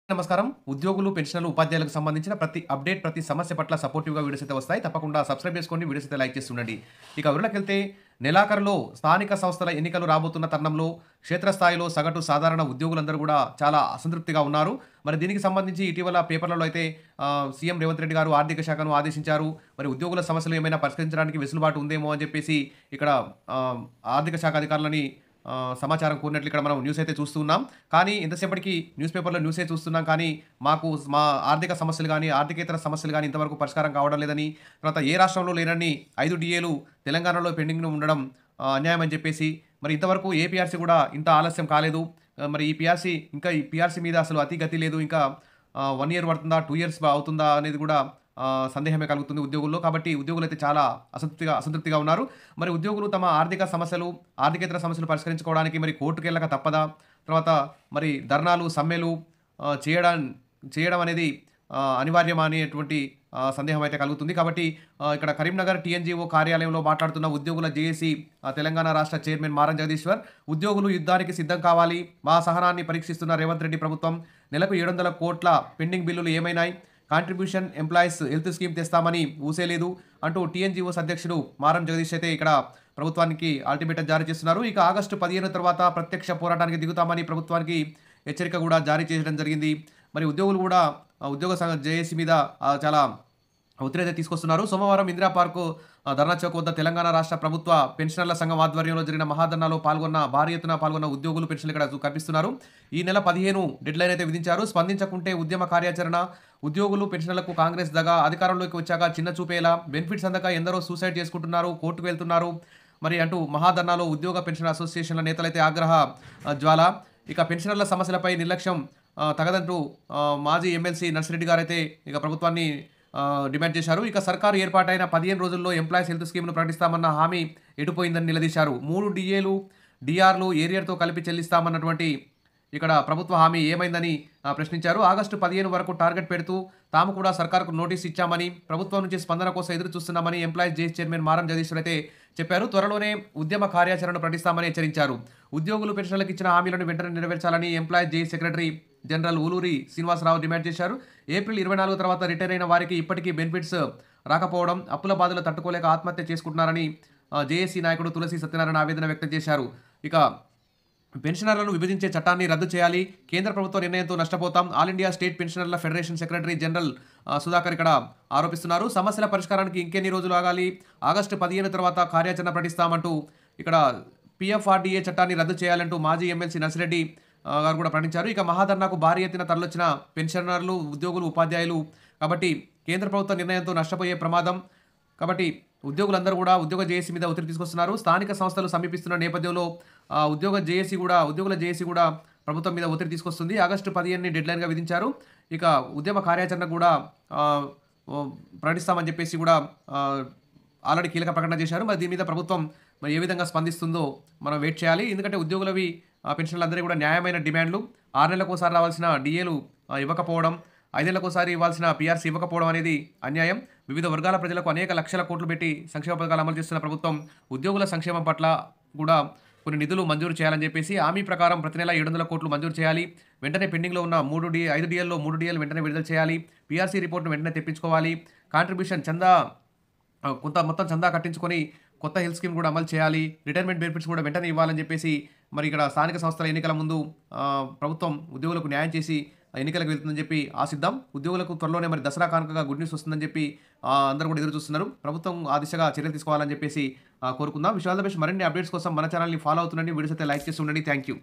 నమస్కారం. ఉద్యోగులు, పెన్షనర్లు, ఉపాధ్యాయులకు సంబంధించిన ప్రతి అప్డేట్, ప్రతి సమస్య పట్ల సపోర్టివ్‌గా వీడియోస్ అయితే వస్తాయి. తప్పకుండా సబ్స్క్రైబ్ చేసుకోండి. వీడియోస్ అయితే లైక్ చేసి ఉండండి. ఇక వివరాలకెళ్తే నెలాఖరులో స్థానిక సంస్థల ఎన్నికలు రాబోతున్న తరుణంలో క్షేత్రస్థాయిలో సగటు సాధారణ ఉద్యోగులందరూ కూడా చాలా అసంతృప్తిగా ఉన్నారు. మరి దీనికి సంబంధించి ఇటీవల పేపర్‌లలో అయితే సీఎం రేవంత్ రెడ్డి గారు ఆర్థిక శాఖను ఆదేశించారు. మరి ఉద్యోగుల సమస్యలు ఏమైనా పరిష్కరించడానికి వెసులుబాటు ఉందేమో అని చెప్పేసి ఇక్కడ ఆర్థిక శాఖ అధికారులని సమాచారం కోరినట్లు ఇక్కడ మనం న్యూస్ అయితే చూస్తూ ఉన్నాం. కానీ ఎంతసేపటికి న్యూస్ పేపర్‌లో న్యూసే చూస్తున్నాం కానీ, మా ఆర్థిక సమస్యలు గాని, ఆర్థికేతర సమస్యలు గాని ఇంతవరకు పరిష్కారం కావడం లేదని, తర్వాత ఏ రాష్ట్రంలో లేనన్ని 5 డీఏలు తెలంగాణలో పెండింగ్‌లో ఉండడం అన్యాయం అని చెప్పేసి, మరి ఇంతవరకు ఏ పీఆర్సీ కూడా ఇంత ఆలస్యం కాలేదు. మరి ఈ పీఆర్సీ మీద అసలు అతి గతి లేదు. ఇంకా 1 ఇయర్ పడుతుందా? 2 ఇయర్స్ అవుతుందా? అనేది కూడా సందేహమే కలుగుతుంది ఉద్యోగుల్లో. కాబట్టి ఉద్యోగులైతే చాలా అసంతృప్తిగా ఉన్నారు. మరి ఉద్యోగులు తమ ఆర్థిక సమస్యలు, ఆర్థికేతర సమస్యలు పరిష్కరించుకోవడానికి మరి కోర్టుకెళ్ళక తప్పదా? తర్వాత మరి ధర్నాలు, సమ్మెలు చేయడం చేయడం అనేది అనివార్యమా అనేటువంటి సందేహం అయితే కలుగుతుంది. కాబట్టి ఇక్కడ కరీంనగర్ టీఎన్‌జీఓ కార్యాలయంలో మాట్లాడుతున్న ఉద్యోగుల జేఏసీ తెలంగాణ రాష్ట్ర చైర్మన్ మారం జగదీశ్వర్, "ఉద్యోగులు యుద్ధానికి సిద్ధం కావాలి. మా సహనాన్ని పరీక్షిస్తున్న రేవంత్ రెడ్డి ప్రభుత్వం నెలకు 700 కోట్ల పెండింగ్ బిల్లులు ఏమైనాయి? కాంట్రిబ్యూషన్ ఎంప్లాయీస్ హెల్త్ స్కీమ్ తెస్తామని ఊసేలేదు" అంటూ టీఎన్‌జీఓస్ అధ్యక్షుడు మారం జగదీష్ అయితే ఇక్కడ ప్రభుత్వానికి అల్టిమేటం జారీ చేస్తున్నారు. ఇక ఆగస్టు 15 తర్వాత ప్రత్యక్ష పోరాటానికి దిగుతామని ప్రభుత్వానికి హెచ్చరిక కూడా జారీ చేయడం జరిగింది. మరి ఉద్యోగులు కూడా ఉద్యోగ సంఘ జేఏసీ మీద చాలా ఒత్తిడి అయితే తీసుకొస్తున్నారు. సోమవారం ఇందిరా పార్కు ధర్నా చౌక్ వద్ద తెలంగాణ రాష్ట్ర ప్రభుత్వ పెన్షనర్ల సంఘం ఆధ్వర్యంలో జరిగిన మహాధర్నాలో భారీ ఎత్తున పాల్గొన్న ఉద్యోగులు, పెన్షన్లు ఇక్కడ కనిపిస్తున్నారు. ఈ నెల 15 డెడ్‌లైన్ అయితే విధించారు. స్పందించకుంటే ఉద్యమ కార్యాచరణ. ఉద్యోగులు, పెన్షనర్లకు కాంగ్రెస్ దగా. అధికారంలోకి వచ్చాక చిన్న చూపేలా. బెనిఫిట్స్ అందక ఎందరో సూసైడ్ చేసుకుంటున్నారు, కోర్టుకు వెళ్తున్నారు మరి అంటూ మహాధర్నాలో ఉద్యోగ, పెన్షన్ అసోసియేషన్ల నేతలైతే ఆగ్రహ జ్వాల. ఇక పెన్షనర్ల సమస్యలపై నిర్లక్ష్యం తగదంటూ మాజీ ఎమ్మెల్సీ నర్సిరెడ్డి గారైతే ఇక ప్రభుత్వాన్ని డిమాండ్ చేశారు. ఇక సర్కారు ఏర్పాటైన 15 రోజుల్లో ఎంప్లాయీస్ హెల్త్ స్కీమ్‌ను ప్రకటిస్తామన్న హామీ ఎటుపోయిందని నిలదీశారు. 3 డీఏలు, డీఆర్‌లు ఏరియర్‌తో కలిపి చెల్లిస్తామన్నటువంటి ఇక్కడ ప్రభుత్వ హామీ ఏమైందని ప్రశ్నించారు. ఆగస్టు 15 వరకు టార్గెట్ పెడుతూ తాము కూడా సర్కారుకు నోటీస్ ఇచ్చామని, ప్రభుత్వం నుంచి స్పందన కోసం ఎదురు చూస్తున్నామని ఎంప్లాయీస్ జేఏసీ చైర్మన్ మారం జగదీశ్వర్ అయితే చెప్పారు. త్వరలోనే ఉద్యమ కార్యాచరణను ప్రకటిస్తామని హెచ్చరించారు. ఉద్యోగులు, పెన్షనర్లకు ఇచ్చిన హామీలను వెంటనే నెరవేర్చాలని employees JAC secretary general Uluri Srinivasa Rao demand చేశారు. ఏప్రిల్ 24 తర్వాత రిటైర్ అయిన వారికి ఇప్పటికీ బెనిఫిట్స్ రాకపోవడం, అప్పుల బాధలు తట్టుకోలేక ఆత్మహత్య చేసుకుంటున్నారని జేఏసీ నాయకుడు తులసి సత్యనారాయణ ఆవేదన వ్యక్తం చేశారు. ఇక పెన్షనర్లను విభజించే చట్టాన్ని రద్దు చేయాలి. కేంద్ర ప్రభుత్వ నిర్ణయంతో నష్టపోతాం. ఆల్ ఇండియా స్టేట్ పెన్షనర్ల ఫెడరేషన్ సెక్రటరీ జనరల్ సుధాకర్ ఇక్కడ ఆరోపిస్తున్నారు. సమస్యల పరిష్కారానికి ఇంకెన్ని రోజులు ఆగాలి? ఆగస్టు 15 తర్వాత కార్యాచరణ ప్రకటిస్తామంటూ ఇక్కడ పీఎఫ్ఆర్డీఏ చట్టాన్ని రద్దు చేయాలంటూ మాజీ ఎమ్మెల్సీ నర్సిరెడ్డి గారు కూడా ప్రకటించారు. ఇక మహాధర్నాకు భారీ ఎత్తున తరలొచ్చిన పెన్షనర్లు, ఉద్యోగులు, ఉపాధ్యాయులు. కాబట్టి కేంద్ర ప్రభుత్వ నిర్ణయంతో నష్టపోయే ప్రమాదం. కాబట్టి ఉద్యోగులందరూ కూడా ఉద్యోగ జేఏసీ మీద ఒత్తిడి తీసుకొస్తున్నారు. స్థానిక సంస్థలు సమీపిస్తున్న నేపథ్యంలో ఉద్యోగుల జేఏసీ కూడా ప్రభుత్వం మీద ఒత్తిడి తీసుకొస్తుంది. ఆగస్టు 15ని డెడ్‌లైన్‌గా విధించారు. ఇక ఉద్యమ కార్యాచరణ కూడా ప్రకటిస్తామని చెప్పేసి కూడా ఆల్రెడీ కీలక ప్రకటన చేశారు. మరి దీని మీద ప్రభుత్వం మరి ఏ విధంగా స్పందిస్తుందో మనం వెయిట్ చేయాలి. ఎందుకంటే ఉద్యోగులవి, పెన్షన్లందరికీ కూడా న్యాయమైన డిమాండ్లు. 6 నెలలకోసారి రావాల్సిన డీఏలు ఇవ్వకపోవడం, 5 ఏళ్లకోసారి ఇవ్వాల్సిన పీఆర్సీ ఇవ్వకపోవడం అనేది అన్యాయం. వివిధ వర్గాల ప్రజలకు అనేక లక్షల కోట్లు పెట్టి సంక్షేమ పథకాలు అమలు చేస్తున్న ప్రభుత్వం ఉద్యోగుల సంక్షేమం పట్ల కూడా కొన్ని నిధులు మంజూరు చేయాలని చెప్పేసి హామీ ప్రకారం ప్రతి నెల 700 కోట్లు మంజూరు చేయాలి. వెంటనే పెండింగ్‌లో ఉన్న 5 డీఎల్లో 3 డీఎలు వెంటనే విడుదల చేయాలి. పీఆర్సీ రిపోర్ట్‌ను వెంటనే తెప్పించుకోవాలి. కాంట్రిబ్యూషన్ చందా కొంత మొత్తం చందా కట్టించుకొని కొత్త హెల్త్ స్కీమ్ కూడా అమలు చేయాలి. రిటైర్మెంట్ బెనిఫిట్స్ కూడా వెంటనే ఇవ్వాలని చెప్పేసి మరి ఇక్కడ స్థానిక సంస్థల ఎన్నికల ముందు ప్రభుత్వం ఉద్యోగులకు న్యాయం చేసి ఎన్నికలకు వెళ్తుందని చెప్పి ఆశిద్దాం. ఉద్యోగులకు త్వరలోనే మరి దసరా కానుకగా గుడ్ న్యూస్ వస్తుందని చెప్పి అందరూ కూడా ఎదురు చూస్తున్నారు. ప్రభుత్వం ఆ దిశగా చర్యలు తీసుకోవాలని చెప్పేసి కోరుకుందాం. విషయాల మరిన్ని అప్డేట్స్ కోసం మన ఛానల్‌ని ఫాలో అవుతుండండి. వీడియోస్ అయితే లైక్ చేసి ఉండండి. Thank you.